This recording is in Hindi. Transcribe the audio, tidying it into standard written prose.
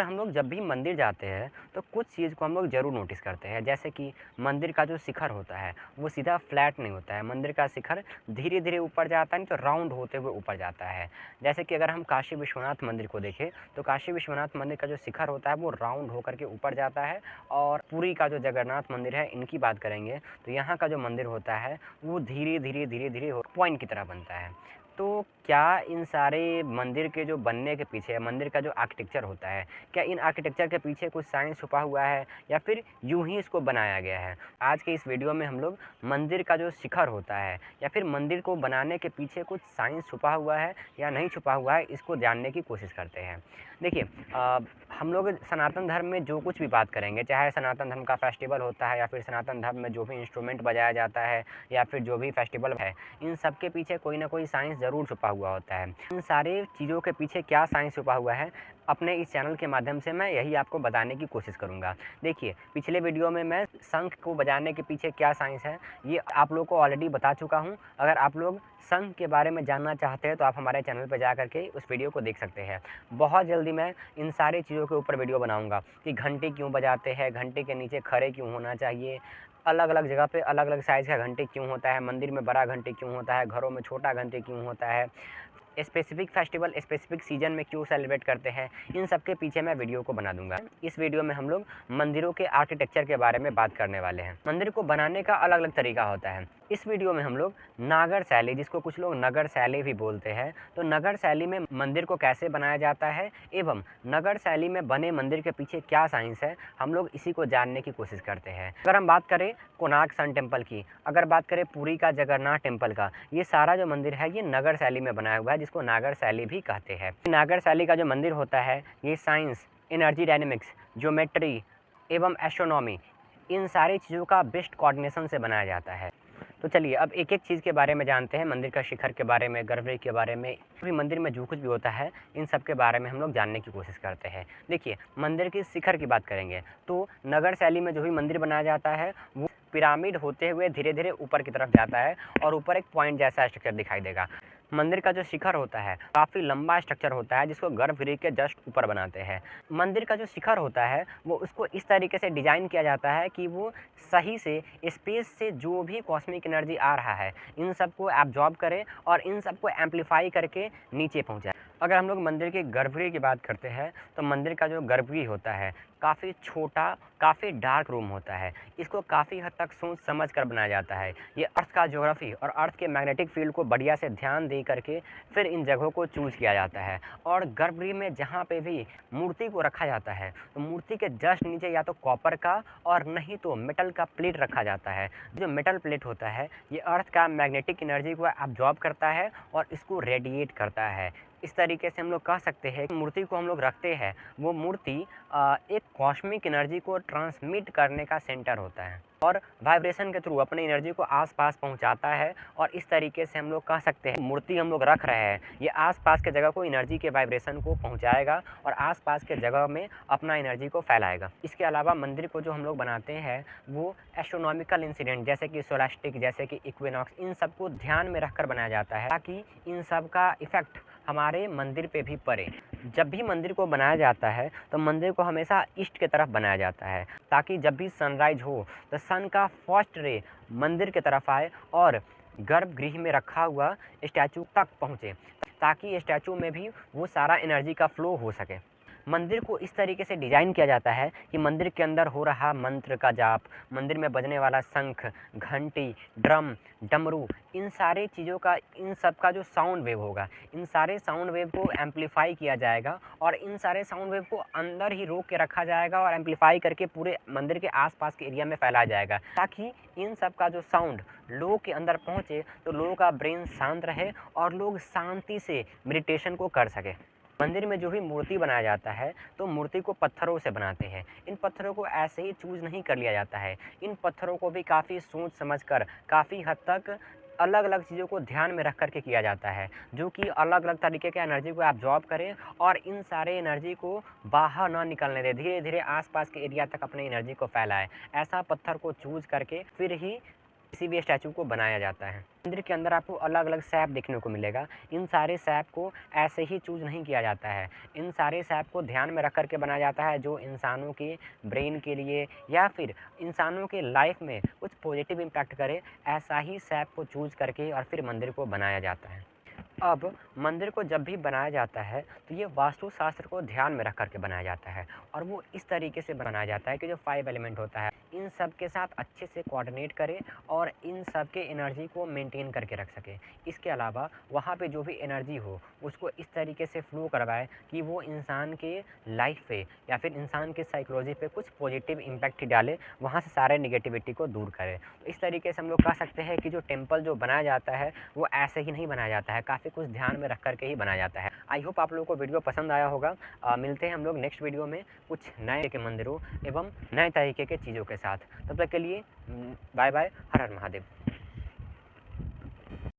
हम लोग जब भी मंदिर जाते हैं तो कुछ चीज़ को हम लोग ज़रूर नोटिस करते हैं, जैसे कि मंदिर का जो शिखर होता है वो सीधा फ्लैट नहीं होता है। मंदिर का शिखर धीरे धीरे ऊपर जाता है, नहीं तो राउंड होते हुए ऊपर जाता है। जैसे कि अगर हम काशी विश्वनाथ मंदिर को देखें तो काशी विश्वनाथ मंदिर का जो शिखर होता है वो राउंड होकर के ऊपर जाता है। और पुरी का जो जगन्नाथ मंदिर है, इनकी बात करेंगे तो यहाँ का जो मंदिर होता है वो धीरे धीरे पॉइंट की तरह बनता है। तो क्या इन सारे मंदिर के जो बनने के पीछे मंदिर का जो आर्किटेक्चर होता है, क्या इन आर्किटेक्चर के पीछे कुछ साइंस छुपा हुआ है या फिर यूं ही इसको बनाया गया है? आज के इस वीडियो में हम लोग मंदिर का जो शिखर होता है या फिर मंदिर को बनाने के पीछे कुछ साइंस छुपा हुआ है या नहीं छुपा हुआ है, इसको जानने की कोशिश करते हैं। देखिए, हम लोग सनातन धर्म में जो कुछ भी बात करेंगे, चाहे सनातन धर्म का फेस्टिवल होता है या फिर सनातन धर्म में जो भी इंस्ट्रूमेंट बजाया जाता है या फिर जो भी फेस्टिवल है, इन सब के पीछे कोई ना कोई साइंस ज़रूर छुपा हुआ होता है। इन सारे चीज़ों के पीछे क्या साइंस छुपा हुआ है, अपने इस चैनल के माध्यम से मैं यही आपको बताने की कोशिश करूँगा। देखिए, पिछले वीडियो में मैं शंख को बजाने के पीछे क्या साइंस है, ये आप लोग को ऑलरेडी बता चुका हूँ। अगर आप लोग शंख के बारे में जानना चाहते हैं तो आप हमारे चैनल पर जा करके उस वीडियो को देख सकते हैं। बहुत जल्दी मैं इन सारी चीज़ों के ऊपर वीडियो बनाऊँगा कि घंटी क्यों बजाते हैं, घंटी के नीचे खड़े क्यों होना चाहिए, अलग अलग जगह पे अलग अलग साइज़ का घंटी क्यों होता है, मंदिर में बड़ा घंटी क्यों होता है, घरों में छोटा घंटी क्यों होता है, स्पेसिफिक फेस्टिवल स्पेसिफिक सीजन में क्यों सेलिब्रेट करते हैं, इन सब के पीछे मैं वीडियो को बना दूंगा। इस वीडियो में हम लोग मंदिरों के आर्किटेक्चर के बारे में बात करने वाले हैं। मंदिर को बनाने का अलग अलग तरीका होता है। इस वीडियो में हम लोग नागर शैली, जिसको कुछ लोग नगर शैली भी बोलते हैं, तो नगर शैली में मंदिर को कैसे बनाया जाता है एवं नगर शैली में बने मंदिर के पीछे क्या साइंस है, हम लोग इसी को जानने की कोशिश करते हैं। अगर हम बात करें कोणार्क सन टेम्पल की, अगर बात करें पुरी का जगन्नाथ टेम्पल का, ये सारा जो मंदिर है ये नगर शैली में बनाया हुआ है, जिसको नागर शैली भी कहते हैं। नागर शैली का जो मंदिर होता है ये साइंस, एनर्जी डायनेमिक्स, ज्योमेट्री एवं एस्ट्रोनॉमी, इन सारी चीज़ों का बेस्ट कोऑर्डिनेशन से बनाया जाता है। तो चलिए अब एक एक चीज़ के बारे में जानते हैं, मंदिर का शिखर के बारे में, गर्भगृह के बारे में, भी मंदिर में जो कुछ भी होता है इन सब के बारे में हम लोग जानने की कोशिश करते हैं। देखिए, मंदिर की शिखर की बात करेंगे तो नगर शैली में जो भी मंदिर बनाया जाता है वो पिरामिड होते हुए धीरे धीरे ऊपर की तरफ जाता है और ऊपर एक पॉइंट जैसा स्ट्रक्चर दिखाई देगा। मंदिर का जो शिखर होता है काफ़ी लंबा स्ट्रक्चर होता है, जिसको गर्भगृह के जस्ट ऊपर बनाते हैं। मंदिर का जो शिखर होता है वो उसको इस तरीके से डिज़ाइन किया जाता है कि वो सही से स्पेस से जो भी कॉस्मिक एनर्जी आ रहा है इन सबको एब्जॉर्ब करे और इन सबको एम्पलीफाई करके नीचे पहुंचाए। अगर हम लोग मंदिर के गर्भगृह की बात करते हैं तो मंदिर का जो गर्भगृह होता है काफ़ी छोटा, काफ़ी डार्क रूम होता है। इसको काफ़ी हद तक सोच समझ कर बनाया जाता है। ये अर्थ का ज्योग्राफी और अर्थ के मैग्नेटिक फील्ड को बढ़िया से ध्यान दे करके फिर इन जगहों को चूज़ किया जाता है। और गर्भगृह में जहाँ पे भी मूर्ति को रखा जाता है तो मूर्ति के जस्ट नीचे या तो कॉपर का और नहीं तो मेटल का प्लेट रखा जाता है। जो मेटल प्लेट होता है ये अर्थ का मैग्नेटिक एनर्जी को एब्जॉर्ब करता है और इसको रेडिएट करता है। इस तरीके से हम लोग कह सकते हैं कि मूर्ति को हम लोग रखते हैं, वो मूर्ति एक कॉस्मिक एनर्जी को ट्रांसमिट करने का सेंटर होता है और वाइब्रेशन के थ्रू अपनी एनर्जी को आसपास पहुंचाता है। और इस तरीके से हम लोग कह सकते हैं मूर्ति हम लोग रख रहे हैं, ये आसपास के जगह को एनर्जी के वाइब्रेशन को पहुंचाएगा और आसपास के जगह में अपना एनर्जी को फैलाएगा। इसके अलावा मंदिर को जो हम लोग बनाते हैं वो एस्ट्रोनॉमिकल इंसिडेंट जैसे कि सोलास्टिक, जैसे कि इक्विनॉक्स, इन सबको ध्यान में रखकर बनाया जाता है ताकि इन सब का इफेक्ट हमारे मंदिर पे भी पड़े। जब भी मंदिर को बनाया जाता है तो मंदिर को हमेशा ईस्ट की तरफ बनाया जाता है ताकि जब भी सनराइज हो तो सन का फर्स्ट रे मंदिर की तरफ आए और गर्भगृह में रखा हुआ स्टैचू तक पहुँचे, ताकि स्टैचू में भी वो सारा एनर्जी का फ्लो हो सके। मंदिर को इस तरीके से डिज़ाइन किया जाता है कि मंदिर के अंदर हो रहा मंत्र का जाप, मंदिर में बजने वाला शंख, घंटी, ड्रम, डमरू, इन सारे चीज़ों का, इन सब का जो साउंड वेव होगा, इन सारे साउंड वेव को एम्पलीफाई किया जाएगा और इन सारे साउंड वेव को अंदर ही रोक के रखा जाएगा और एम्पलीफाई करके पूरे मंदिर के आसपास के एरिया में फैलाया जाएगा ताकि इन सब का जो साउंड लोगों के अंदर पहुँचे तो लोगों का ब्रेन शांत रहे और लोग शांति से मेडिटेशन को कर सके। मंदिर में जो भी मूर्ति बनाया जाता है तो मूर्ति को पत्थरों से बनाते हैं। इन पत्थरों को ऐसे ही चूज़ नहीं कर लिया जाता है, इन पत्थरों को भी काफ़ी सोच समझ कर, काफ़ी हद तक अलग अलग चीज़ों को ध्यान में रख कर के किया जाता है जो कि अलग अलग तरीके के एनर्जी को एब्जॉर्ब करे और इन सारे एनर्जी को बाहर ना निकलने दे, धीरे धीरे आसपास के एरिया तक अपने एनर्जी को फैलाए। ऐसा पत्थर को चूज़ करके फिर ही किसी भी स्टैचू को बनाया जाता है। मंदिर के अंदर आपको अलग-अलग शेप देखने को मिलेगा। इन सारे शेप को ऐसे ही चूज़ नहीं किया जाता है। इन सारे शेप को ध्यान में रख कर के बनाया जाता है, जो इंसानों के ब्रेन के लिए या फिर इंसानों के लाइफ़ में कुछ पॉजिटिव इम्पैक्ट करे, ऐसा ही शेप को चूज़ करके और फिर मंदिर को बनाया जाता है। अब मंदिर को जब भी बनाया जाता है, तो ये वास्तुशास्त्र को ध्यान में रख कर के बनाया जाता है और वो इस तरीके से बनाया जाता है कि जो 5 एलिमेंट होता है, इन सब के साथ अच्छे से कोऑर्डिनेट करे और इन सब के एनर्जी को मेंटेन करके रख सके। इसके अलावा वहाँ पे जो भी एनर्जी हो, उसको इस तरीके से फ्लो करवाए कि वो इंसान के लाइफ पे या फिर इंसान के साइकोलॉजी पे कुछ पॉजिटिव इम्पैक्ट डाले, वहाँ से सारे नेगेटिविटी को दूर करे। तो इस तरीके से हम लोग कह सकते हैं कि जो टेम्पल जो बनाया जाता है, वो ऐसे ही नहीं बनाया जाता है, काफ़ी कुछ ध्यान में रख कर के ही बनाया जाता है। आई होप आप लोगों को वीडियो पसंद आया होगा। मिलते हैं हम लोग नेक्स्ट वीडियो में कुछ नए के मंदिरों एवं नए तरीके के चीज़ों के साथ। तब तक के लिए बाय बाय। हर हर महादेव।